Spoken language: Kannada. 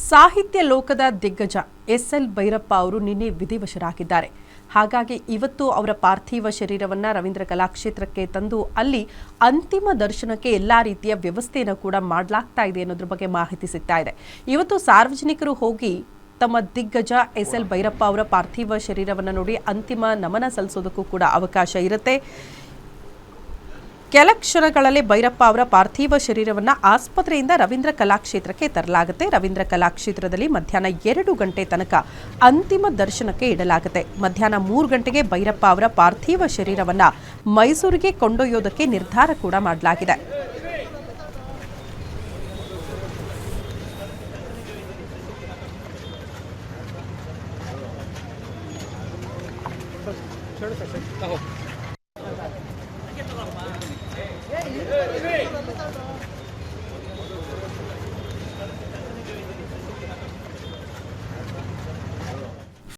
ಸಾಹಿತ್ಯ ಲೋಕದ ದಿಗ್ಗಜ ಎಸ್.ಎಲ್. ಭೈರಪ್ಪ ಅವರು ನಿನ್ನೆ ವಿಧಿವಶರಾಗಿದ್ದಾರೆ. ಹಾಗಾಗಿ ಇವತ್ತು ಅವರ ಪಾರ್ಥಿವ ಶರೀರವನ್ನ ರವೀಂದ್ರ ಕಲಾಕ್ಷೇತ್ರಕ್ಕೆ ತಂದು ಅಲ್ಲಿ ಅಂತಿಮ ದರ್ಶನಕ್ಕೆ ಎಲ್ಲಾ ರೀತಿಯ ವ್ಯವಸ್ಥೆಯನ್ನು ಕೂಡ ಮಾಡಲಾಗ್ತಾ ಇದೆ ಅನ್ನೋದ್ರ ಬಗ್ಗೆ ಮಾಹಿತಿ ಸಿಗ್ತಾ ಇದೆ. ಇವತ್ತು ಸಾರ್ವಜನಿಕರು ಹೋಗಿ ತಮ್ಮ ದಿಗ್ಗಜ ಎಸ್.ಎಲ್. ಭೈರಪ್ಪ ಅವರ ಪಾರ್ಥಿವ ಶರೀರವನ್ನು ನೋಡಿ ಅಂತಿಮ ನಮನ ಸಲ್ಲಿಸೋದಕ್ಕೂ ಕೂಡ ಅವಕಾಶ ಇರುತ್ತೆ. ಕೆಲ ಕ್ಷಣಗಳಲ್ಲಿ ಭೈರಪ್ಪ ಅವರ ಪಾರ್ಥಿವ ಶರೀರವನ್ನು ಆಸ್ಪತ್ರೆಯಿಂದ ರವೀಂದ್ರ ಕಲಾಕ್ಷೇತ್ರಕ್ಕೆ ತರಲಾಗುತ್ತೆ. ರವೀಂದ್ರ ಕಲಾಕ್ಷೇತ್ರದಲ್ಲಿ ಮಧ್ಯಾಹ್ನ 2 ಗಂಟೆ ತನಕ ಅಂತಿಮ ದರ್ಶನಕ್ಕೆ ಇಡಲಾಗುತ್ತೆ. ಮಧ್ಯಾಹ್ನ 3 ಗಂಟೆಗೆ ಭೈರಪ್ಪ ಅವರ ಪಾರ್ಥಿವ ಶರೀರವನ್ನು ಮೈಸೂರಿಗೆ ಕೊಂಡೊಯ್ಯೋದಕ್ಕೆ ನಿರ್ಧಾರ ಕೂಡ ಮಾಡಲಾಗಿದೆ. चलो